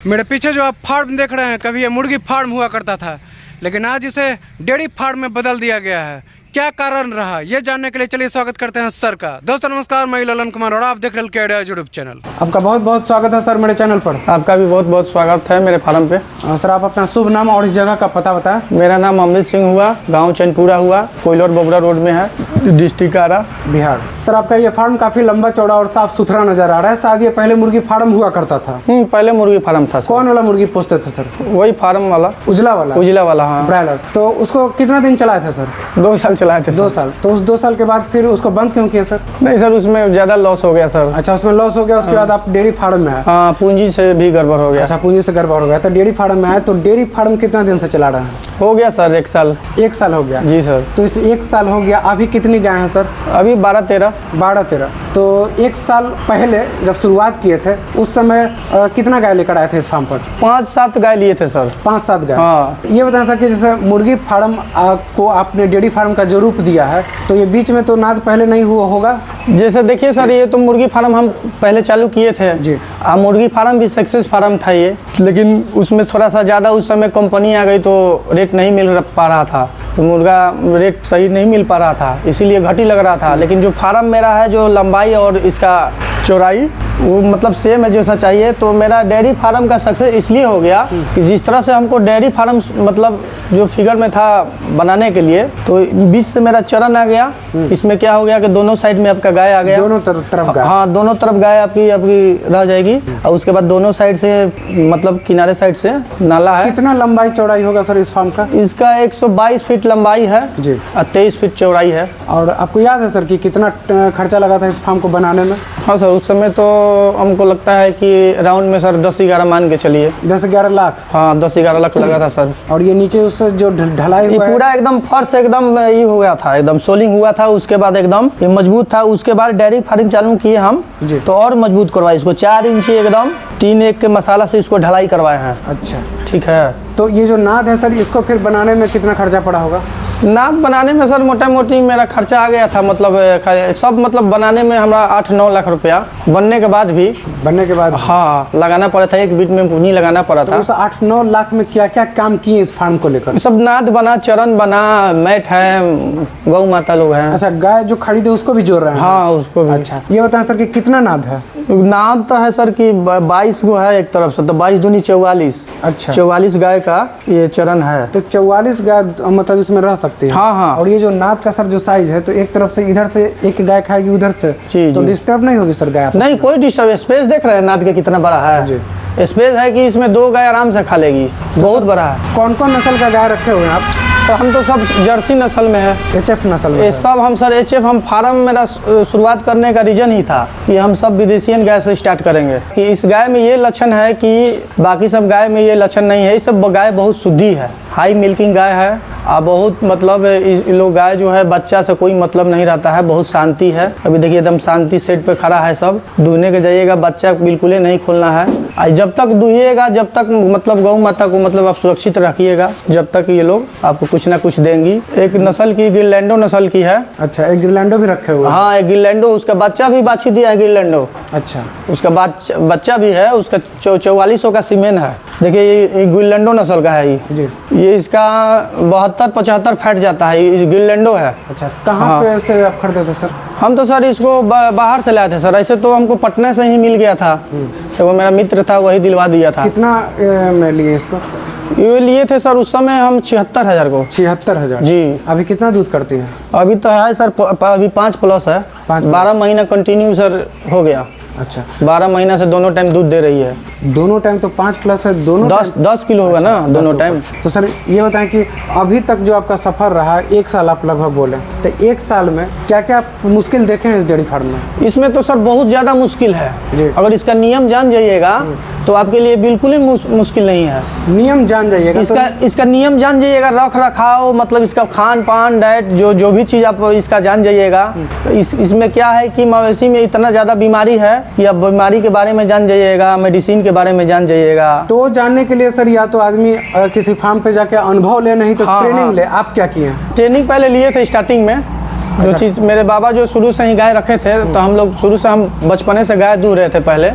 मेरे पीछे जो आप फार्म देख रहे हैं, कभी ये मुर्गी फार्म हुआ करता था, लेकिन आज इसे डेयरी फार्म में बदल दिया गया है। क्या कारण रहा, ये जानने के लिए चलिए स्वागत करते हैं सर का। दोस्तों नमस्कार, मैं ललन कुमार और आप देख रहे हैं के आइडिया यूट्यूब चैनल। आपका बहुत बहुत स्वागत है सर मेरे चैनल पर। आपका भी बहुत बहुत स्वागत है मेरे फार्म पे। सर आप अपना शुभ नाम और इस जगह का पता बताएं। मेरा नाम अमृत सिंह हुआ, गांव चैनपुरा हुआ, कोयलर बोबरा रोड में है, डिस्ट्रिक्ट आरा, बिहार। सर आपका ये फार्म काफी लंबा चौड़ा और साफ सुथरा नजर आ रहा है। शायद ये पहले मुर्गी फार्म हुआ करता था। पहले मुर्गी फार्म था सर। कौन वाला मुर्गी पोसते थे सर? वही फार्म वाला, उजला वाला हाँ। ब्रायलर। तो उसको कितना दिन चलाए थे सर? 2 साल चलाए थे। 2 साल। तो उस 2 साल के बाद फिर उसको बंद क्यों किया सर? नहीं सर, उसमें ज्यादा लॉस हो गया सर। अच्छा, उसमें लॉस हो गया, उसके बाद आप डेयरी फार्म में आए। हाँ, पूंजी से भी गड़बड़ हो गया। अच्छा, पूंजी से गड़बड़ हो गया तो डेयरी फार्म में आए। तो डेयरी फार्म कितना दिन से चला रहे हैं? हो गया सर 1 साल। 1 साल हो गया जी सर। तो इस 1 साल हो गया। अभी कितनी गाय हैं सर? अभी 12-13। 12-13। तो 1 साल पहले जब शुरुआत किए थे उस समय कितना गाय लेकर आए थे इस फार्म पर? 5-7 गाय लिए थे सर। 5-7 गाय। हाँ। ये बता सर कि जैसे मुर्गी फार्म को आपने डेयरी फार्म का जो रूप दिया है, तो ये बीच में तो नाद पहले नहीं हुआ होगा? जैसे देखिए सर, ये तो मुर्गी फार्म हम पहले चालू किए थे जी। मुर्गी फार्म भी सक्सेस फार्म था ये, लेकिन उसमें थोड़ा सा ज़्यादा उस समय कंपनी आ गई तो रेट नहीं मिल पा रहा था, तो मुर्गा रेट सही नहीं मिल पा रहा था, इसीलिए घटी लग रहा था। लेकिन जो फार्म मेरा है, जो लंबाई और इसका चौड़ाई वो मतलब सेम है जैसा चाहिए, तो मेरा डेयरी फार्म का सक्सेस इसलिए हो गया कि जिस तरह से हमको डेयरी फार्म मतलब जो फिगर में था बनाने के लिए, तो बीच से मेरा चरण आ गया। इसमें क्या हो गया कि दोनों साइड में आपका गाय आ गया। दोनों तरफ गाय? हाँ, दोनों तरफ गाय आपकी रह जाएगी। और उसके बाद दोनों साइड से मतलब किनारे साइड से नाला है। कितना लंबाई चौड़ाई होगा सर इस फार्म का? इसका 122 फीट लंबाई है जी और 23 फीट चौड़ाई है। और आपको याद है सर कि कितना खर्चा लगा था इस फार्म को बनाने में? हाँ सर, उस समय तो हमको लगता है कि राउंड में सर 10-11 मान के चलिए। 10-11 लाख? हाँ, 10-11 लाख लगा था सर। और ये नीचे उससे जो ढलाई हुआ है? पूरा एकदम फर्श एकदम ये हो गया था, एकदम सोलिंग हुआ था। उसके बाद एकदम ये मजबूत था। उसके बाद डेयरी फार्म चालू किए हम जी। तो और मजबूत करवाए इसको। 4 इंची एकदम 3-1 के मसाला से इसको ढलाई करवाए हैं। अच्छा, ठीक है। तो ये जो नाद है सर, इसको फिर बनाने में कितना खर्चा पड़ा होगा? नाद बनाने में सर मोटा मोटी मेरा खर्चा आ गया था, मतलब सब मतलब बनाने में हमारा 8-9 लाख रुपया। बनने के बाद भी हाँ लगाना पड़ा था, एक बीट में पूंजी लगाना पड़ा था। तो उस 8-9 लाख में क्या क्या काम किए इस फार्म को लेकर? सब नाद बना, चरण बना, मैट है, गौ माता लोग हैं। अच्छा, गाय जो खरीदे उसको भी जोड़ रहे हैं? हाँ, उसको भी। अच्छा, ये बताएं सर कि कितना नाद है? नाद तो है सर कि 22 गो है एक तरफ से, तो 22 दूनी 44। अच्छा, 44 गाय का ये चरण है। तो 44 गाय मतलब इसमें रह सकती है? हाँ हाँ। और ये जो नाद का सर जो साइज है, तो एक तरफ से इधर से एक गाय खाएगी, उधर से जी, तो जी। डिस्टर्ब नहीं होगी सर गाय? नहीं, कोई डिस्टर्ब। स्पेस देख रहे हैं नाद के कितना बड़ा है जी। स्पेस है कि इसमें 2 गाय आराम से खा लेगी, बहुत बड़ा है। कौन कौन नस्ल का गाय रखे हुए हैं आप? तो हम तो सब जर्सी नस्ल में है, HF नस्ल में ये है? सब हम सर HF। हम फार्म मेरा शुरुआत करने का रीजन ही था कि हम सब विदेशियन गाय से स्टार्ट करेंगे, कि इस गाय में ये लक्षण है कि बाकी सब गाय में ये लक्षण नहीं है। ये सब गाय बहुत शुद्धि है, हाई मिल्किंग गाय है। और बहुत मतलब इस लोग गाय जो है बच्चा से कोई मतलब नहीं रहता है, बहुत शांति है। अभी देखिए एकदम शांति सेट पे खड़ा है। सब दूहने के जाइएगा, बच्चा बिल्कुल ही नहीं खोलना है। और जब तक दूहिएगा, जब तक मतलब गौ माता को मतलब आप सुरक्षित रखिएगा, जब तक ये लोग आपको कुछ ना कुछ देंगी। एक नस्ल की गिरलैंडो नस्ल की है। अच्छा, एक गिरलैंडो भी रखे हुए? हाँ, एक गिरलैंडो, उसका बच्चा भी बाछी दिया है गिरलैंडो। अच्छा, उसका बच्चा भी है, उसका 4400 का सीमेन है। देखिए ये गिरलैंडो नस्ल का है ये इसका 72-75 फैट जाता है, ये गिरलैंडो है। अच्छा, कहाँ पे से आप खरीदे थे सर? हम तो सर इसको बाहर से लाए थे सर। ऐसे तो हमको पटना से ही मिल गया था, तो वो मेरा मित्र था, वही दिलवा दिया था। कितना में लिए इसको? ये लिए थे सर उस समय हम 76,000 को। 76,000 जी। अभी कितना दूध करती है? अभी तो है सर, अभी 5+ है। 12 महीना कंटिन्यू सर हो गया। अच्छा, 12 महीना से दोनों टाइम दूध दे रही है। दोनों टाइम तो 5+ है दोनों? 10 किलो होगा ना दोनों टाइम। तो सर ये बताएं कि अभी तक जो आपका सफर रहा, 1 साल आप लगभग बोले, तो 1 साल में क्या क्या मुश्किल देखे हैं इस डेयरी फार्म में? इसमें तो सर बहुत ज़्यादा मुश्किल है। अगर इसका नियम जान जाइएगा तो आपके लिए बिल्कुल ही मुश्किल नहीं है। नियम जान जाइएगा? इसका नियम जान जाइएगा, रख रखाव मतलब इसका खान पान डाइट जो भी चीज़ आप इसका जान जाइएगा। इसमें क्या है कि मवेशी में इतना ज़्यादा बीमारी है कि आप बीमारी के बारे में जान जाइएगा, मेडिसिन के बारे में जान जाइएगा। तो जानने के लिए सर या तो आदमी किसी फार्म पे जाके अनुभव ले, नहीं तो ट्रेनिंग ले। आप क्या किए? ट्रेनिंग पहले लिए थे स्टार्टिंग में। जो चीज़ मेरे बाबा जो शुरू से ही गाय रखे थे, तो हम लोग शुरू से हम बचपने से गाय दूह रहे थे पहले।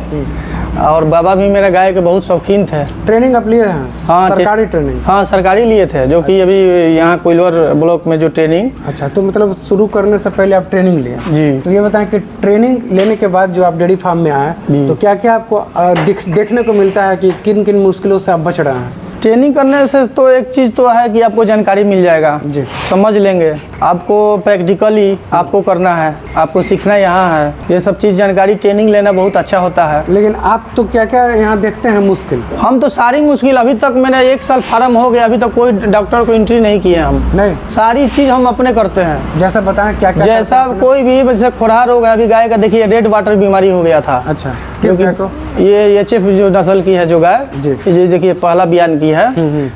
और बाबा भी मेरा गाय के बहुत शौकीन थे। ट्रेनिंग आप लिए हैं? हाँ, सरकारी ट्रेनिंग? हाँ, सरकारी लिए थे, जो कि अभी यहाँ कोइलवर ब्लॉक में जो ट्रेनिंग। अच्छा, तो मतलब शुरू करने से पहले आप ट्रेनिंग लिए? जी। तो ये बताएं कि ट्रेनिंग लेने के बाद जो आप डेयरी फार्म में आए, तो क्या क्या आपको देखने को मिलता है कि किन किन मुश्किलों से आप बच रहे हैं? ट्रेनिंग करने से तो एक चीज़ तो है कि आपको जानकारी मिल जाएगा जी, समझ लेंगे। आपको प्रैक्टिकली आपको करना है, आपको सीखना यहाँ है, ये सब चीज़ जानकारी ट्रेनिंग लेना बहुत अच्छा होता है। लेकिन आप तो क्या क्या यहाँ देखते हैं मुश्किल? हम तो सारी मुश्किल, अभी तक मेरा 1 साल फार्म हो गया, अभी तक कोई डॉक्टर को एंट्री नहीं किए हम। नहीं, सारी चीज़ हम अपने करते हैं। जैसा बताएं क्या क्या? जैसा कोई भी, जैसे खुरहा रोग है, अभी गाय का देखिए रेड वाटर बीमारी हो गया था। अच्छा, किस गाय को? ये एचएफ जो नस्ल की है जो गाय, जी। ये देखिए पहला बयान की है,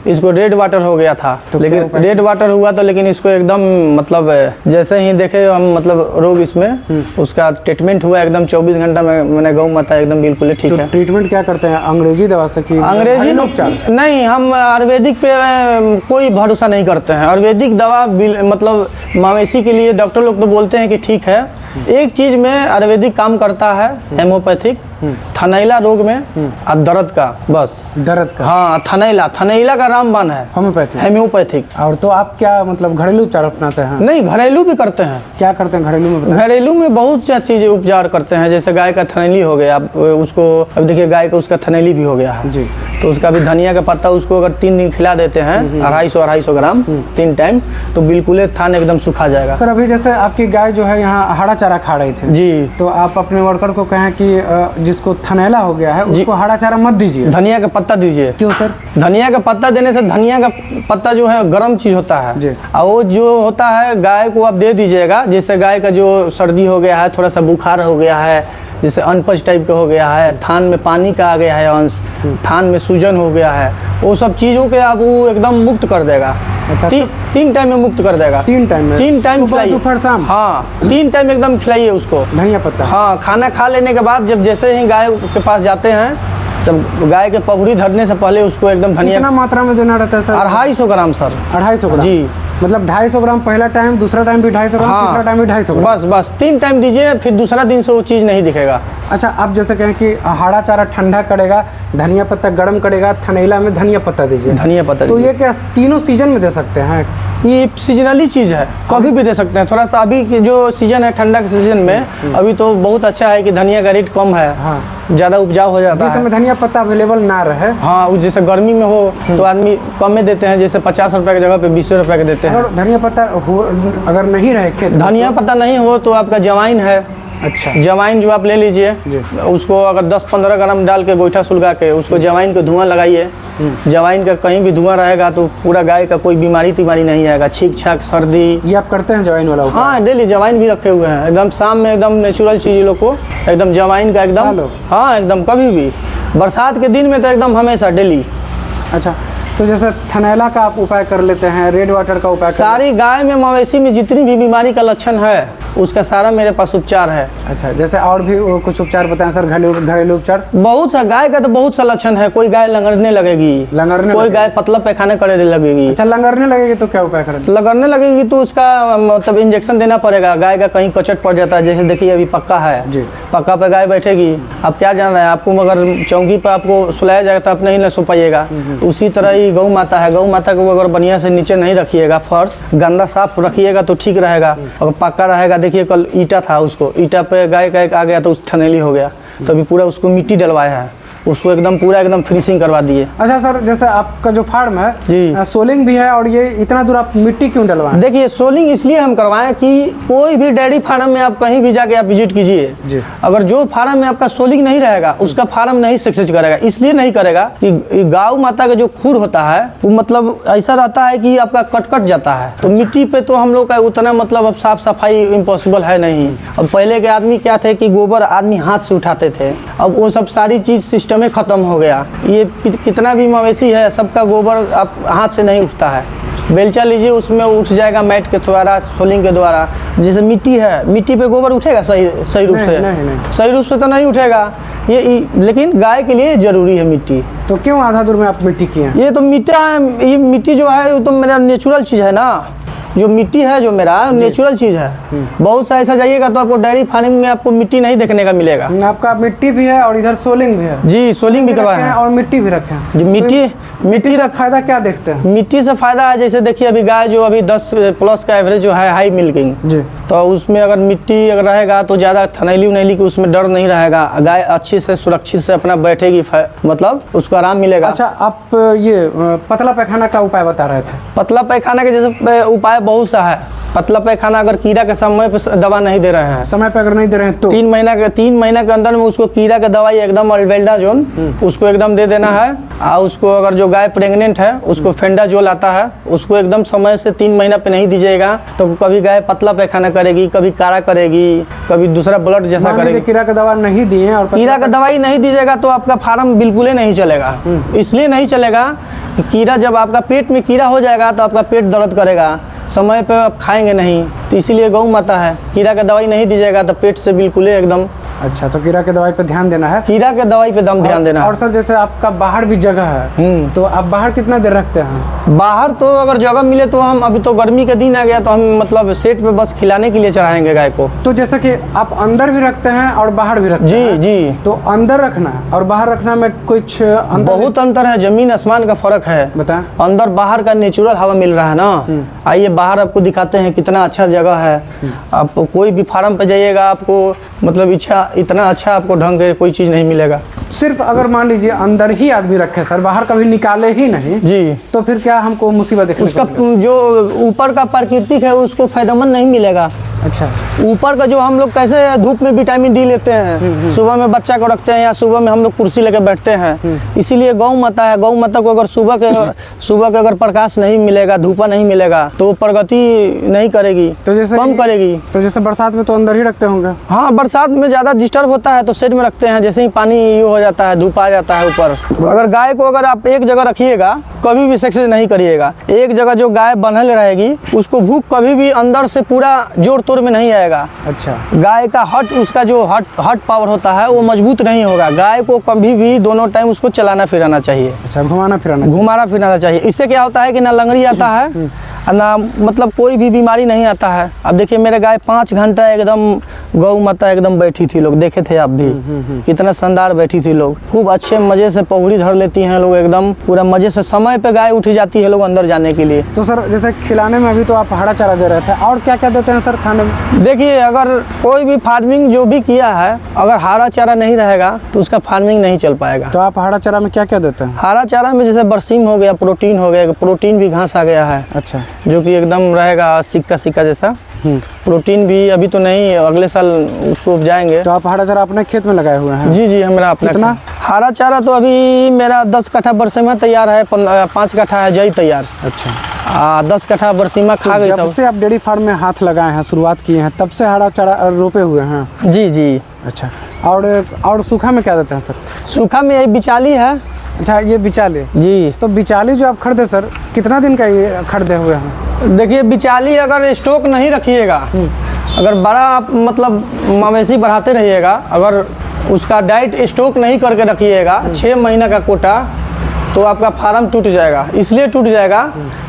इसको रेड वाटर हो गया था। तो लेकिन रेड वाटर हुआ तो लेकिन इसको एकदम मतलब जैसे ही देखे हम मतलब रोग इसमें, उसका ट्रीटमेंट हुआ एकदम 24 घंटा में। मैंने गौ माता एकदम बिल्कुल ठीक है। ट्रीटमेंट क्या करते हैं? अंग्रेजी दवा से कि अंग्रेजी उपचार? नहीं, हम आयुर्वेदिक पे कोई भरोसा नहीं करते हैं। आयुर्वेदिक दवा मतलब मवेशी के लिए डॉक्टर लोग तो बोलते हैं कि ठीक है। एक चीज में आयुर्वेदिक काम करता है, हेमोपैथिक, थनैला रोग में और दर्द का, बस दर्द का। हाँ, थनैला का रामबाण है हेम्योपैथिक। और तो आप क्या मतलब घरेलू उपचार अपनाते हैं? नहीं, घरेलू भी करते हैं। क्या करते हैं घरेलू में? घरेलू में बहुत सी चीजें उपचार करते हैं। जैसे गाय का थनैली हो गया, उसको अब देखिए गाय का उसका थनैली भी हो गया है जी, तो उसका भी धनिया का पत्ता उसको अगर 3 दिन खिला देते हैं 250 ग्राम 3 टाइम, तो बिल्कुल थान एकदम सूखा जाएगा। सर अभी जैसे आपकी गाय जो है यहाँ हरा चारा खा रही थी जी, तो आप अपने वर्कर को कहें कि जिसको थनैला हो गया है उसको हरा चारा मत दीजिए, धनिया का पत्ता दीजिए। क्यों सर? धनिया का पत्ता देने से, धनिया का पत्ता जो है गर्म चीज होता जी। है, और वो जो होता है गाय को आप दे दीजिएगा। जैसे गाय का जो सर्दी हो गया है, थोड़ा सा बुखार हो गया है, जैसे अनपच टाइप का हो गया है, थान में पानी का आ गया है अंश, थान में सूजन हो गया है, वो सब चीज़ों के आप वो एकदम मुक्त कर देगा। अच्छा, 3 टाइम में मुक्त कर देगा। 3 टाइम में? 3 टाइम सुबह, खिलाइए। दोपहर, शाम? हाँ, 3 टाइम एकदम खिलाइए उसको धनिया पत्ता? हाँ, खाना खा लेने के बाद जब जैसे ही गाय के पास जाते हैं, तब गाय के पगड़ी धरने से पहले उसको एकदम धनिया। कितना मात्रा में देना रहता है सर? 250 gram sir. 250 ग्राम? जी, मतलब 250 ग्राम पहला टाइम, दूसरा टाइम भी 250 ग्राम, तीसरा टाइम भी 250 ग्राम? बस 3 टाइम दीजिए, फिर दूसरा दिन से वो चीज़ नहीं दिखेगा। अच्छा, आप जैसे कहें कि हरा चारा ठंडा करेगा, धनिया पत्ता गर्म करेगा, थनैला में धनिया पत्ता दीजिए। धनिया पत्ता तो दीजिए। ये क्या तीनों सीजन में दे सकते हैं? ये सीजनली चीज़ है, कभी भी दे सकते हैं। थोड़ा सा अभी की जो सीजन है, ठंडा के सीजन में अभी तो बहुत अच्छा है कि धनिया का रेट कम है, हाँ, ज़्यादा उपजाऊ हो जाता जिस है। समय धनिया पत्ता अवेलेबल ना रहे, हाँ, जैसे गर्मी में हो तो आदमी कम में देते हैं, जैसे 50 रुपये की जगह पे 20 रुपये के देते हैं। अगर धनिया पत्ता अगर नहीं रहे खेत में, धनिया पत्ता नहीं हो तो आपका जवाइन है। अच्छा, जवाइन जो आप ले लीजिए, उसको अगर 10-15 ग्राम डाल के गोईठा सुलगा के उसको जवाइन को धुआं लगाइए। जवाइन का कहीं भी धुआं रहेगा तो पूरा गाय का कोई बीमारी नहीं आएगा, छींक छाक सर्दी। ये आप करते हैं जवाइन वाला उपाय? हाँ, डेली जवाइन भी रखे हुए हैं एकदम। शाम में एकदम नेचुरल चीज़ लोग को एकदम जवाइन का एकदम। हाँ, एकदम कभी भी, बरसात के दिन में तो एकदम हमेशा डेली। अच्छा, तो जैसे थनैला का आप उपाय कर लेते हैं, रेड वाटर का उपाय सारी गाय में मवेशी में जितनी भी बीमारी का लक्षण है उसका सारा मेरे पास उपचार है। अच्छा, जैसे और भी कुछ उपचार बताएं सर, घरेलू उपचार? बहुत सा गाय का तो बहुत सा लक्षण है। कोई गाय लंगड़ने लगेगी, कोई गाय पतला पैखाना करने लगेगी। अच्छा, लंगड़ने लगेगी तो क्या उपाय करें? लगड़ने लगेगी तो उसका मतलब इंजेक्शन देना पड़ेगा। गाय का कहीं कचट पड़ जाता है, जैसे देखिए अभी पक्का है जी, पक्का पे गाय बैठेगी, अब क्या जाना है आपको, मगर चौकी पर आपको सुलाया जाएगा तो आप नहीं न सो पाइएगा। उसी तरह ही गौ माता है, गौ माता को अगर बढ़िया से नीचे नहीं रखिएगा, फर्श गंदा साफ रखिएगा तो ठीक रहेगा। अगर पक्का रहेगा, देखिए कल ईटा था, उसको ईटा पे गाय का एक आ गया तो उस ठनेली हो गया, तो अभी पूरा उसको मिट्टी डलवाया है, उसको एकदम पूरा एकदम फिनिशिंग करवा दिए। अच्छा सर, जैसे आपका जो फार्म है जी, सोलिंग भी है, और ये इतना दूर आप मिट्टी क्यों डलवाएं? देखिए सोलिंग इसलिए हम करवाएं कि कोई भी डेयरी फार्म में आप कहीं भी जाके आप विजिट कीजिए, अगर जो फार्म में आपका सोलिंग नहीं रहेगा उसका फार्म नहीं सक्सेस करेगा। इसलिए नहीं करेगा कि गौ माता का जो खुर होता है वो मतलब ऐसा रहता है कि आपका कट जाता है, तो मिट्टी पे तो हम लोग का उतना मतलब अब साफ सफाई इम्पॉसिबल है नहीं। अब पहले के आदमी क्या थे कि गोबर आदमी हाथ से उठाते थे, अब वो सब सारी चीज सिस्टम में खत्म हो गया। ये कितना भी मवेशी है सबका गोबर आप हाथ से नहीं उठता है। बेलचा लीजिए, उसमें उठ जाएगा मैट के द्वारा, सोलिंग के द्वारा। जैसे मिट्टी है, मिट्टी पे गोबर उठेगा सही रूप से? नहीं। सही रूप से तो नहीं उठेगा ये, लेकिन गाय के लिए जरूरी है मिट्टी। तो क्यों आधा दूर में आप मिट्टी किए हैं? ये तो मिट्टी जो है वो तो मेरा नेचुरल चीज़ है ना, जो मिट्टी है जो मेरा नेचुरल चीज़ है। बहुत सा ऐसा जाइएगा तो आपको डेयरी फार्मिंग में आपको मिट्टी नहीं देखने का मिलेगा। आपका मिट्टी भी है और इधर सोलिंग भी है। जी, सोलिंग भी करवाया है और मिट्टी भी रखे हैं। जी, मिट्टी का फायदा क्या देखते हैं? मिट्टी से फायदा है, जैसे देखिए अभी गाय जो अभी 10 प्लस का एवरेज जो है हाई मिल्किंग जी, तो उसमें अगर मिट्टी अगर रहेगा तो ज़्यादा थनैली उनैली की उसमें डर नहीं रहेगा। गाय अच्छी से सुरक्षित से अपना बैठेगी, मतलब उसको आराम मिलेगा। अच्छा, आप ये पतला पैखाना का उपाय बता रहे थे। पतला पैखाना के जैसे उपाय बहुत सा है। पतला पैखाना अगर कीड़ा के समय पे दवा नहीं दे रहे हैं, समय पे अगर नहीं दे रहे हैं तो 3 महीना के अंदर में उसको कीड़ा का दवाई एकदम अल्बेंडाजोल उसको एकदम दे देना है। और उसको अगर जो गाय प्रेग्नेंट है उसको फेंडाजोल आता है, उसको एकदम समय से 3 महीना पे नहीं दीजिएगा तो कभी गाय पतला पैखाना करेगी, कभी काढ़ा करेगी, कभी दूसरा ब्लड जैसा करेगी। कीड़ा का दवा नहीं दिए और कीड़ा का दवाई नहीं दीजिएगा तो आपका फार्म बिल्कुल ही नहीं चलेगा। इसलिए नहीं चलेगा कि कीड़ा जब आपका पेट में कीड़ा हो जाएगा तो आपका पेट दर्द करेगा, समय पे आप खाएंगे नहीं। तो इसीलिए गौ माता है, कीड़ा का दवाई नहीं दीजिएगा तो पेट से बिल्कुल ही एकदम। अच्छा, तो कीड़ा के दवाई पे ध्यान देना है। कीड़ा के दवाई पे दम ध्यान देना है। और सर जैसे आपका बाहर भी जगह है तो आप बाहर कितना देर रखते हैं? बाहर तो अगर जगह मिले तो हम, अभी तो गर्मी का दिन आ गया तो हम मतलब सेट पे बस खिलाने के लिए चढ़ाएंगे गाय को। तो जैसे कि आप अंदर भी रखते हैं और बाहर भी रखते हैं। जी। तो अंदर रखना और बाहर रखना में कुछ बहुत अंतर है, जमीन आसमान का फर्क है। बताएं। अंदर बाहर का नेचुरल हवा मिल रहा है ना। आइए बाहर आपको दिखाते हैं कितना अच्छा जगह है। आप कोई भी फार्म पे जाइएगा आपको मतलब इतना अच्छा आपको ढंग के कोई चीज़ नहीं मिलेगा। सिर्फ अगर मान लीजिए अंदर ही आदमी रखे सर, बाहर कभी निकाले ही नहीं जी, तो फिर क्या हमको मुसीबत देखने उसका को मिलेगा? जो ऊपर का प्राकृतिक है उसको फायदेमंद नहीं मिलेगा। अच्छा, ऊपर का जो हम लोग कैसे धूप में विटामिन डी लेते हैं, सुबह में बच्चा को रखते हैं या सुबह में हम लोग कुर्सी लेकर बैठते हैं, इसीलिए गौ माता है। गौ माता को अगर सुबह के अगर प्रकाश नहीं मिलेगा, धूपा नहीं मिलेगा तो वो प्रगति नहीं करेगी, तो जैसे कम करेगी। तो जैसे बरसात में तो अंदर ही रखते होंगे। हाँ, बरसात में ज़्यादा डिस्टर्ब होता है तो शेड में रखते हैं। जैसे ही पानी ये हो जाता है, धूप आ जाता है ऊपर। अगर गाय को अगर आप एक जगह रखिएगा, कभी भी एक्सरसाइज नहीं करिएगा, एक जगह जो गाय बंधल रहेगी उसको भूख कभी भी अंदर से पूरा जोड़ तोड़ में नहीं आएगा। अच्छा, गाय का उसका जो हट पावर होता है वो मजबूत नहीं होगा। गाय को कभी भी दोनों टाइम उसको चलाना फिराना चाहिए। अच्छा, घुमाना फिराना चाहिए। इससे क्या होता है कि ना लंगड़ी आता है ना मतलब कोई भी बीमारी नहीं आता है। अब देखिए मेरे गाय 5 घंटा एकदम गौ माता एकदम बैठी थी, लोग देखे थे आप भी कितना शानदार बैठी थी। लोग खूब अच्छे मजे से पगड़ी धर लेती हैं लोग, एकदम पूरा मजे से समय पे गाय उठी जाती है लोग अंदर जाने के लिए। तो सर जैसे खिलाने में अभी तो आप हरा चारा दे रहे थे, और क्या क्या देते हैं सर खाने में? देखिए अगर कोई भी फार्मिंग जो भी किया है अगर हरा चारा नहीं रहेगा तो उसका फार्मिंग नहीं चल पाएगा। तो आप हरा चारा में क्या क्या देते हैं? हरा चारा में जैसे बरसीम हो गया, प्रोटीन हो गया, प्रोटीन भी घास आ गया है। अच्छा, जो कि एकदम रहेगा सिक्का जैसा। प्रोटीन भी अभी तो नहीं, अगले साल उसको उपजाएंगे। तो आप हरा चारा अपने खेत में लगाए हुए हैं? जी, हमारा अपना। कितना? हरा चारा तो अभी मेरा 10 कट्ठा बरसीमा तैयार है, 5 कट्ठा है जई तैयार। अच्छा, 10 कट्ठा बरसीमा खा गई। जब से आप डेयरी फार्म में हाथ लगाए हैं, शुरुआत किए हैं, तब से हरा चारा रोपे हुए हैं? जी। अच्छा, और सूखा में क्या देते हैं सर? सूखा में यही बिचाली है। अच्छा, ये बिचाली जी। तो बिचाली जो आप खरीदे सर, कितना दिन का ये खरीदे हुए हैं? देखिए बिचाली अगर स्टॉक नहीं रखिएगा, अगर बड़ा आप मतलब मवेशी बढ़ाते रहिएगा, अगर उसका डाइट स्टॉक नहीं करके रखिएगा 6 महीना का कोटा, तो आपका फार्म टूट जाएगा। इसलिए टूट जाएगा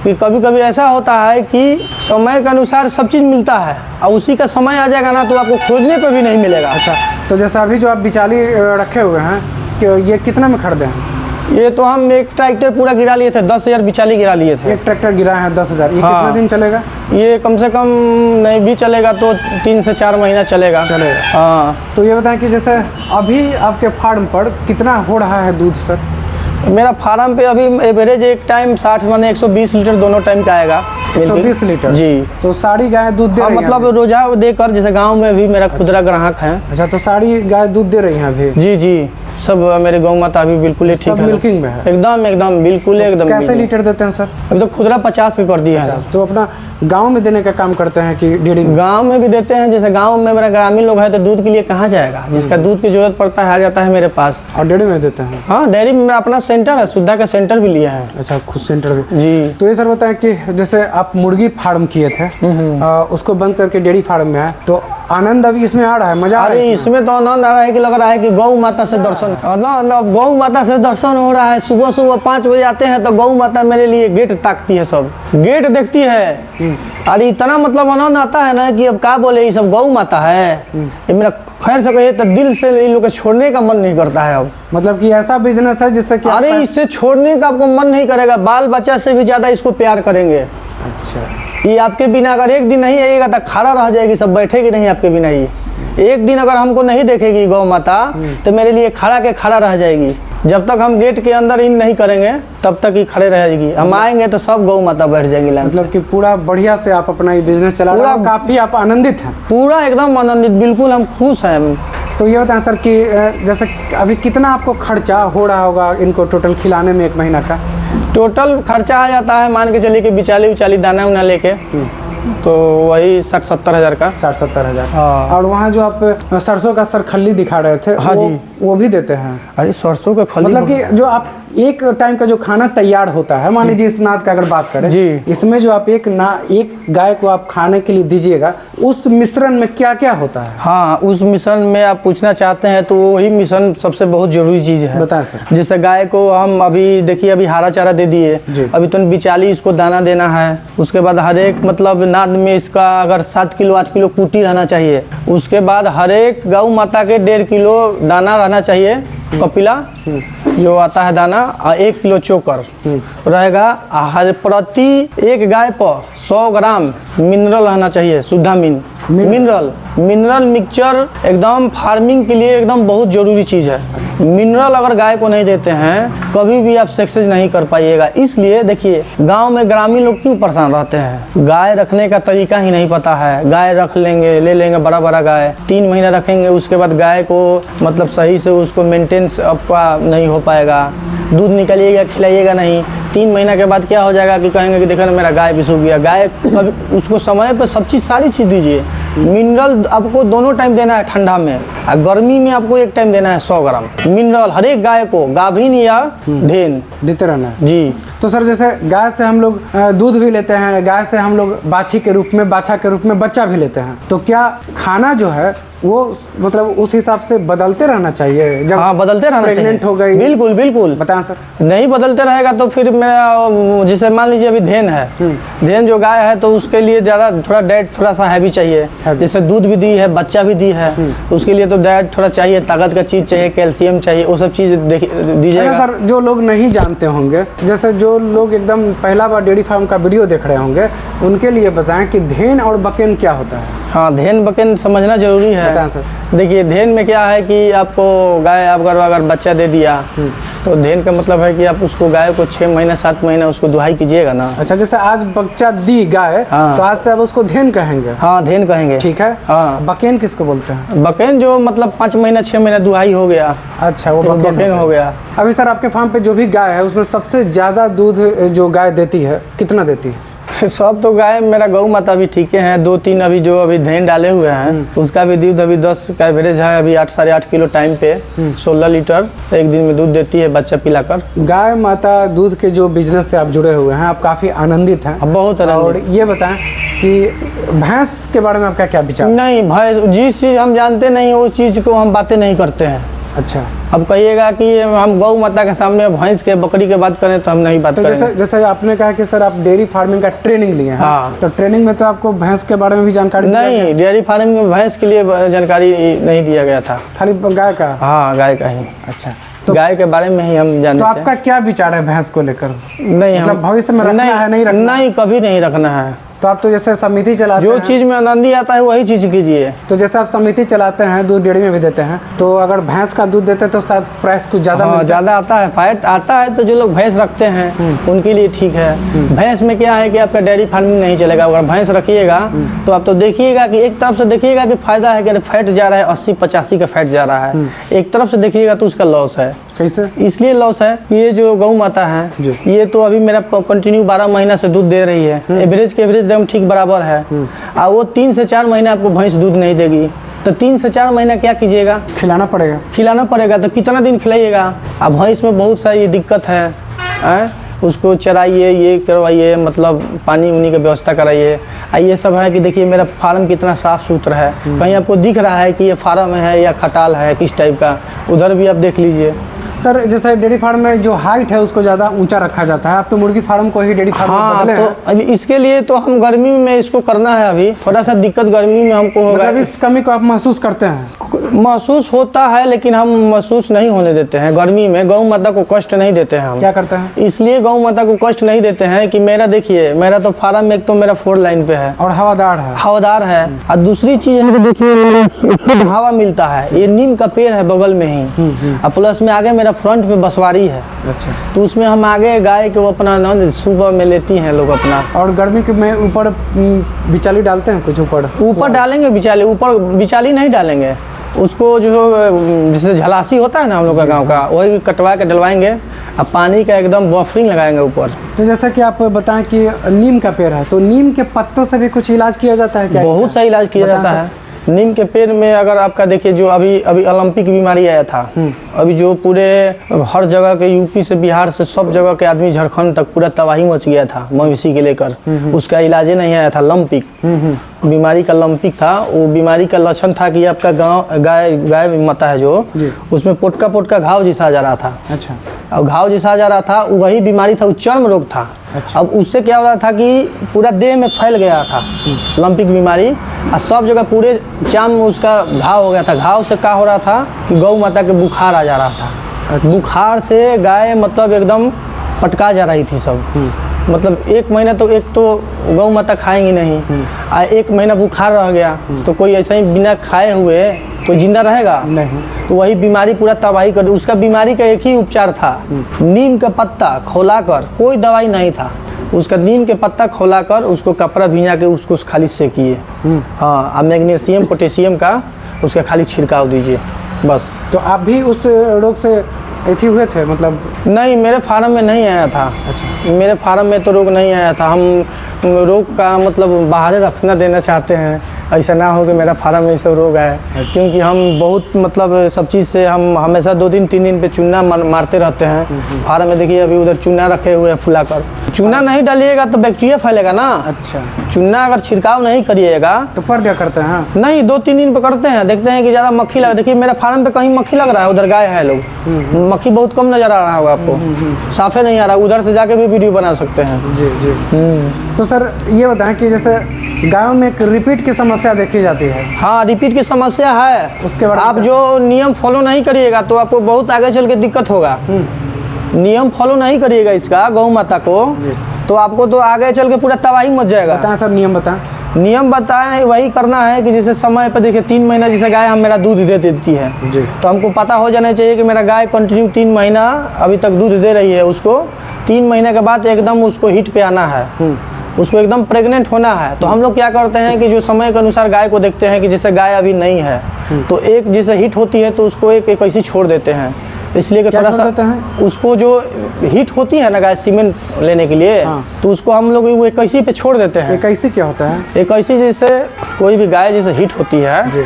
कि कभी कभी ऐसा होता है कि समय के अनुसार सब चीज़ मिलता है और उसी का समय आ जाएगा ना तो आपको खोजने पर भी नहीं मिलेगा। अच्छा, तो जैसे अभी जो आप बिचाली रखे हुए हैं, कि ये कितना में खरीदे हैं? ये तो हम एक ट्रैक्टर पूरा गिरा लिए थे, 10,000 बिचाली गिरा लिए थे। एक ट्रैक्टर गिरा है 10,000। ये हाँ। कितना दिन चलेगा? ये कम से कम नहीं भी चलेगा तो 3 से 4 महीना चलेगा। हाँ। तो ये बताएं कि जैसे अभी आपके फार्म पर कितना हो रहा है दूध सर? मेरा फार्म पे अभी एवरेज एक टाइम 60 माने 120 लीटर दोनों टाइम का आएगा। 120 लीटर जी। तो सारी गाय दूध दे रही हैं? मतलब रोजा देकर, जैसे गांव में भी मेरा खुदरा ग्राहक है। अच्छा, तो सारी गाय दूध दे रही हैं अभी? जी, सब मेरे गौ माता अभी बिल्कुल ठीक है, मिल्किंग में है एकदम बिल्कुल एकदम। कैसे लीटर देते हैं सर? अभी तो खुदरा 50 के कर दिया है। तो अपना गांव में देने का काम करते हैं कि डेयरी में? गांव में भी देते हैं। जैसे गांव में मेरा ग्रामीण लोग है तो दूध के लिए कहाँ जाएगा, जिसका दूध की जरूरत पड़ता है आ जाता है मेरे पास। और डेयरी में देते हैं? हाँ, डेयरी में मेरा अपना सेंटर है, सुविधा का सेंटर भी लिया है। अच्छा, खुद सेंटर भी? जी। तो ये सर बताएं कि जैसे आप मुर्गी फार्म किए थे, उसको बंद करके डेयरी फार्म में आए, तो आनंद अभी इसमें आ रहा है, मजा आ रहा है? इसमें तो आनंद आ रहा है कि लग रहा है कि गौ माता से दर्शन दर्शन ना गौ माता से दर्शन हो रहा है। सुबह सुबह 5 बजे आते हैं तो गौ माता मेरे लिए गेट ताकती है, सब गेट देखती है। और इतना मतलब आनंद आता है ना कि अब क्या बोले, ये सब गौ माता है। ये मेरा खैर से कहिए तो दिल से इन लोग को छोड़ने का मन नहीं करता है अब। मतलब कि ऐसा बिजनेस है जिससे कि अरे इससे छोड़ने का आपको मन नहीं करेगा, बाल बच्चा से भी ज्यादा इसको प्यार करेंगे। अच्छा, ये आपके बिना अगर एक दिन नहीं आएगा तो खड़ा रह जाएगी, सब बैठेगी नहीं आपके बिना। ये एक दिन अगर हमको नहीं देखेगी गौ माता तो मेरे लिए खड़ा के खड़ा रह जाएगी। जब तक हम गेट के अंदर इन नहीं करेंगे तब तक ही खड़े रहेगी। हम आएंगे तो सब गौ माता बैठ जाएगी लाइन से। मतलब कि पूरा बढ़िया से आप अपना ये बिजनेस चला रहे हो, काफी आप आनंदित हैं। पूरा एकदम आनंदित, बिल्कुल हम खुश हैं। तो ये बताएं सर कि जैसे अभी कितना आपको खर्चा हो रहा होगा इनको टोटल खिलाने में 1 महीना का? टोटल खर्चा आ जाता है, मान के चलिए कि बिचाली उचाली दाना उना लेके तो वही 60-70 हज़ार का। 60-70 हज़ार। हाँ। और वहाँ जो आप सरसों का सरखल्ली दिखा रहे थे, हाँ जी, वो भी देते हैं? अरे सरसों का खल्ली मतलब कि जो आप एक टाइम का जो खाना तैयार होता है, मान लीजिए इस नाद का अगर बात करें जी, इसमें जो आप एक गाय को आप खाने के लिए दीजिएगा, उस मिश्रण में क्या क्या होता है? हाँ, उस मिश्रण में आप पूछना चाहते हैं तो वही मिश्रण सबसे बहुत जरूरी चीज़ है। बताएं सर। जैसे गाय को हम अभी देखिए अभी हरा चारा दे दिए, अभी तो बिचाली इसको दाना देना है। उसके बाद हर एक मतलब नाद में इसका अगर 7 किलो 8 किलो कुटी रहना चाहिए। उसके बाद हर एक गौ माता के 1.5 किलो दाना रहना चाहिए, कपिला जो आता है दाना, और 1 किलो चोकर रहेगा। हर प्रति एक गाय पर 100 ग्राम मिनरल रहना चाहिए, शुद्धा मिनरल मिक्सचर एकदम फार्मिंग के लिए एकदम बहुत जरूरी चीज़ है। मिनरल अगर गाय को नहीं देते हैं कभी भी आप सक्सेस नहीं कर पाइएगा। इसलिए देखिए गांव में ग्रामीण लोग क्यों परेशान रहते हैं, गाय रखने का तरीका ही नहीं पता है। गाय रख लेंगे, ले लेंगे बड़ा गाय, 3 महीना रखेंगे, उसके बाद गाय को मतलब सही से उसको मेंटेनेंस आपका नहीं हो पाएगा, दूध निकालिएगा खिलाइएगा नहीं। 3 महीना के बाद क्या हो जाएगा कि कहेंगे कि देखो ना मेरा गाय भी सूख गया। गाय कभी उसको समय पर सब चीज़ सारी चीज़ दीजिए। मिनरल आपको दोनों टाइम देना है, ठंडा में और गर्मी में आपको एक टाइम देना है 100 ग्राम मिनरल हर एक गाय को, गाभिन या ढेन देते रहना है जी। तो सर जैसे गाय से हम लोग दूध भी लेते हैं, गाय से हम लोग बाछा के रूप में बच्चा भी लेते हैं, तो क्या खाना जो है वो मतलब उस हिसाब से बदलते रहना चाहिए? जब हाँ, बदलते रहना चाहिए। प्रेग्नेंट हो गई, बिल्कुल बताएं सर। नहीं बदलते रहेगा तो फिर मेरा जैसे मान लीजिए अभी धेन है, धेन जो गाय है तो उसके लिए ज़्यादा थोड़ा डाइट थोड़ा सा हैवी चाहिए। जैसे दूध भी दी है, बच्चा भी दी है, उसके लिए तो डाइट थोड़ा चाहिए, ताकत का चीज़ चाहिए, कैल्शियम चाहिए, वो सब चीज़ दीजिएगा। सर जो लोग नहीं जानते होंगे, जैसे जो लोग एकदम पहला बार डेयरी फार्म का वीडियो देख रहे होंगे, उनके लिए बताएं कि धेन और बकेन क्या होता है? हाँ, धेन बकेन समझना जरूरी है। देखिए धेन में क्या है कि आपको गाय अगर बच्चा दे दिया तो धेन का मतलब है कि आप उसको गाय को 6 महीना 7 महीना उसको दुहाई कीजिएगा ना। अच्छा, जैसे आज बच्चा दी गाय, हाँ, तो आज से आप उसको धेन कहेंगे? हाँ, धेन कहेंगे। ठीक है। हाँ, बकेन किसको बोलते हैं? बकेन जो मतलब 5 महीना 6 महीना दुहाई हो गया। अच्छा, वो तो बकेन हो गया। अभी सर आपके फार्म पे जो भी गाय है उसमें सबसे ज्यादा दूध जो गाय देती है कितना देती है? सब तो गाय मेरा गौ माता भी ठीक है, 2-3 अभी जो अभी धेन डाले हुए हैं उसका भी दूध अभी 10 का एवरेज है, अभी 8 साढ़े 8 किलो टाइम पे 16 लीटर एक दिन में दूध देती है बच्चा पिलाकर। गाय माता दूध के जो बिजनेस से आप जुड़े हुए हैं, आप काफ़ी आनंदित हैं? बहुत आनंदित। और ये बताएं कि भैंस के बारे में आपका क्या विचार? नहीं, भैंस जिस चीज़ हम जानते नहीं उस चीज़ को हम बातें नहीं करते हैं। अच्छा, अब कहिएगा कि हम गौ माता के सामने भैंस के बकरी के बात करें तो हम नहीं बात करेंगे। जैसे आपने कहा कि सर आप डेयरी फार्मिंग का ट्रेनिंग लिए हैं। हाँ, तो ट्रेनिंग में तो आपको भैंस के बारे में भी जानकारी नहीं, डेयरी फार्मिंग में भैंस के लिए जानकारी नहीं दिया गया था, खाली गाय का? हाँ, गाय का ही। अच्छा, तो गाय के बारे में ही हम जानते हैं। तो आपका क्या विचार है भैंस को लेकर? नहीं, मतलब भविष्य में रखना है, नहीं रखना? नहीं, कभी नहीं रखना है। तो आप तो जैसे समिति चलाते जो हैं, चीज़ में आनंदी आता है वही चीज़ कीजिए। तो जैसे आप समिति चलाते हैं, दूध डेयरी में भी देते हैं, तो अगर भैंस का दूध देते हैं तो शायद प्राइस कुछ ज़्यादा हाँ, ज़्यादा आता है, फैट आता है, तो जो लोग भैंस रखते हैं उनके लिए ठीक है। भैंस में क्या है कि आपका डेयरी फार्मिंग नहीं चलेगा। अगर भैंस रखिएगा तो आप तो देखिएगा कि एक तरफ से देखिएगा कि फायदा है कि फैट जा रहा है, 80-85 का फैट जा रहा है, एक तरफ से देखिएगा तो उसका लॉस है। कैसे? इसलिए लॉस है, ये जो गौ माता है ये तो अभी मेरा कंटिन्यू 12 महीना से दूध दे रही है, एवरेज के एवरेज एकदम ठीक बराबर है। और वो 3 से 4 महीना आपको भैंस दूध नहीं देगी, तो 3 से 4 महीना क्या कीजिएगा? खिलाना पड़ेगा। खिलाना पड़ेगा, तो कितना दिन खिलाइएगा? अब भैंस में बहुत सारी दिक्कत है। उसको चराइए, ये करवाइए, मतलब पानी उनी की व्यवस्था कराइए। ये सब है कि देखिए मेरा फार्म कितना साफ़ सुथरा है। कहीं आपको दिख रहा है कि ये फार्म है या खटाल है किस टाइप का, उधर भी आप देख लीजिए। सर जैसे डेयरी फार्म में जो हाइट है उसको ज़्यादा ऊंचा रखा जाता है, आप तो मुर्गी फार्म को ही डेयरी फार्म में हाँ, बदले तो हैं। अभी इसके लिए तो हम गर्मी में इसको करना है। अभी थोड़ा सा दिक्कत गर्मी में हमको होगा। मतलब इस कमी को आप महसूस करते हैं? महसूस होता है, लेकिन हम महसूस नहीं होने देते हैं। गर्मी में गौ माता को कष्ट नहीं देते हैं हम। क्या करते हैं? इसलिए गौ माता को कष्ट नहीं देते हैं कि मेरा देखिए, मेरा तो फार्म में एक तो मेरा 4 लाइन पे है और हवादार है। हवादार है, और दूसरी चीज है कि देखिए शुद्ध हवा मिलता है। ये नीम का पेड़ है बगल में ही, और प्लस में आगे मेरा फ्रंट पे बसवारी है। अच्छा। तो उसमें हम आगे गाय को अपना सुबह में लेती हैं लोग अपना। और गर्मी के में ऊपर बिचाली डालते हैं कुछ ऊपर डालेंगे बिचाली, ऊपर बिचाली नहीं डालेंगे, उसको जो जैसे झलासी होता है ना हम लोग का गांव का, वही कटवा के डलवाएंगे। अब पानी का एकदम बफरिंग लगाएंगे ऊपर। तो जैसा कि आप बताएं कि नीम का पेड़ है, तो नीम के पत्तों से भी कुछ इलाज किया जाता है क्या? बहुत सा इलाज किया जाता है नीम के पेड़ में। अगर आपका देखिए जो अभी ओलंपिक बीमारी आया था, अभी जो पूरे हर जगह के यूपी से बिहार से सब जगह के आदमी झारखंड तक पूरा तबाही मच गया था मवेशी के लेकर, उसका इलाज नहीं आया था। लंपिक बीमारी का लंपिक था। वो बीमारी का लक्षण था कि आपका गाय माता है जो, उसमें पोटका घाव जैसा आ जा रहा था। अच्छा। अब घाव जैसा आ जा रहा था, वही बीमारी था, वो चर्म रोग था। अच्छा। अब उससे क्या हो रहा था कि पूरा देह में फैल गया था लंपिक बीमारी, और सब जगह पूरे चाम में उसका घाव हो गया था। घाव से क्या हो रहा था कि गौ माता के बुखार आ जा रहा था। अच्छा। बुखार से गाय मतलब एकदम पटका जा रही थी सब। मतलब 1 महीना तो एक तो गौ माता खाएंगी नहीं, और 1 महीना बुखार रह गया, तो कोई ऐसा ही बिना खाए हुए कोई जिंदा रहेगा नहीं। तो वही बीमारी पूरा तबाही कर। उसका बीमारी का एक ही उपचार था, नीम का पत्ता खौलाकर, कोई दवाई नहीं था। उसका नीम के पत्ता खौलाकर उसको कपड़ा भिंजा के उसको खाली सेकिए। हाँ, अब मैग्नीशियम पोटेशियम का उसका खाली छिड़काव दीजिए बस। तो आप भी उस रोग से एथी हुए थे? मतलब नहीं, मेरे फार्म में नहीं आया था। अच्छा। मेरे फार्म में तो रोग नहीं आया था। हम रोग का मतलब बाहर रखना देना चाहते हैं, ऐसा ना हो कि मेरा फार्म में सब रोग आए। क्योंकि हम बहुत मतलब सब चीज़ से हम हमेशा 2 दिन 3 दिन पे चूना मारते रहते हैं फार्म में। देखिए अभी उधर चूना रखे हुए हैं फुलाकर। चूना नहीं डालिएगा तो बैक्टीरिया फैलेगा ना। अच्छा। चूना अगर छिड़काव नहीं करिएगा तो पर क्या करते हैं? नहीं, 2-3 दिन पे करते हैं, देखते हैं कि ज़्यादा मक्खी लग। देखिए मेरा फार्म पे कहीं मक्खी लग रहा है, उधर गाय है लोग, मक्खी बहुत कम नजर आ रहा होगा आपको, साफे नहीं आ रहा। उधर से जाके भी वीडियो बना सकते हैं। जी जी। तो सर ये बताएं कि जैसे गायों में एक रिपीट की समस्या देखी जाती है। हाँ, रिपीट की समस्या है। उसके बारे में आप जो नियम फॉलो नहीं करिएगा तो आपको बहुत आगे चल के दिक्कत होगा। नियम फॉलो नहीं करिएगा इसका गौ माता को, तो आपको तो आगे चल के पूरा तबाही मच जाएगा। बताएं सर, नियम बताएं। नियम बताएं, वही करना है कि जैसे समय पर देखिए 3 महीना जैसे गाय हम मेरा दूध दे देती है जी। तो हमको पता हो जाना चाहिए कि मेरा गाय कंटिन्यू 3 महीना अभी तक दूध दे रही है। उसको 3 महीने के बाद एकदम उसको हिट पे आना है, उसको एकदम प्रेग्नेंट होना है। तो हम लोग क्या करते हैं कि जो समय के अनुसार गाय को देखते हैं कि जैसे गाय अभी नहीं है तो एक जैसे हिट होती है तो उसको एक ऐसी छोड़ देते हैं, इसलिए कि थोड़ा सा उसको जो हिट होती है ना गाय सीमेंट लेने के लिए, तो उसको हम लोग वो 21 पे छोड़ देते हैं। 21 क्या होता है? 21 जैसे कोई भी गाय जैसे हिट होती है जी।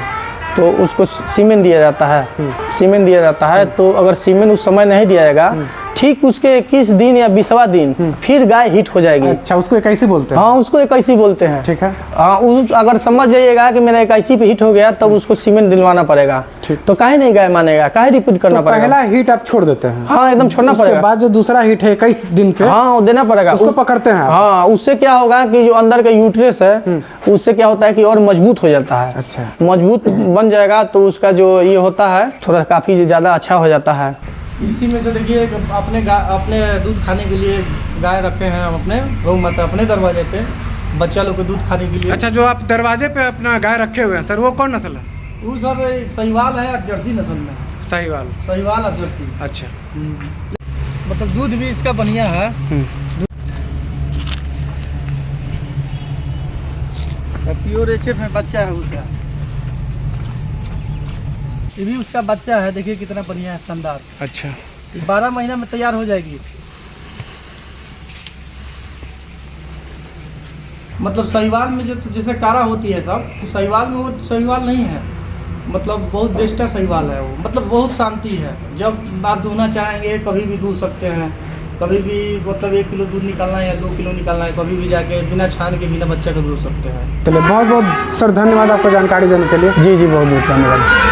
तो उसको सीमेंट दिया जाता है। सीमेंट दिया जाता है, तो अगर सीमेंट उस समय नहीं दिया जाएगा, ठीक उसके 21 दिन या 20वां दिन फिर गाय हिट हो जाएगी। अच्छा, उसको 21 बोलते हैं? हाँ, उसको 21 बोलते हैं। ठीक है। हाँ, अगर समझ जाइएगा कि मेरा 21 पे हिट हो गया तब उसको सीमेंट दिलवाना पड़ेगा। तो काहे नहीं गाय मानेगा, काहे रिपीट करना तो पड़ेगा। पहला हिट आप छोड़ देते हैं? हाँ, एकदम छोड़ना पड़ेगा। उसके बाद जो दूसरा हिट है 21 दिन पे, हाँ, वो देना पड़ेगा। उसको पकड़ते हैं आप? हाँ, उससे क्या होगा कि जो अंदर का यूट्रस है उससे क्या होता है कि और मजबूत हो जाता है। अच्छा। मजबूत बन जाएगा तो उसका जो ये होता है थोड़ा काफ़ी ज़्यादा अच्छा हो जाता है। इसी में से देखिए अपने दूध खाने के लिए गाय रखे हैं हम अपने गौ माता अपने दरवाजे पे, बच्चा लोग को दूध खाने के लिए। अच्छा, जो आप दरवाजे पे अपना गाय रखे हुए हैं सर, वो कौन नस्ल है? वो सर साहिवाल है और जर्सी नस्ल में। साहिवाल और जर्सी। अच्छा। मतलब दूध भी इसका बढ़िया है। प्योर एचएफ में बच्चा है उसका, ये भी उसका बच्चा है। देखिए कितना बढ़िया है, शानदार। अच्छा। 12 महीना में तैयार हो जाएगी। मतलब साहिवाल में जो जैसे कारा होती है सब, तो साहिवाल में वो साहिवाल नहीं है, मतलब बहुत बेस्टा साहिवाल है वो। मतलब बहुत शांति है, जब आप दूहना चाहेंगे कभी भी दूह सकते हैं, कभी भी मतलब 1 किलो दूध निकालना है या 2 किलो निकालना है, कभी भी जाके बिना छान के बिना बच्चा के दूध सकते हैं। चलिए बहुत बहुत सर धन्यवाद आपको जानकारी देने के लिए। जी जी, बहुत बहुत धन्यवाद।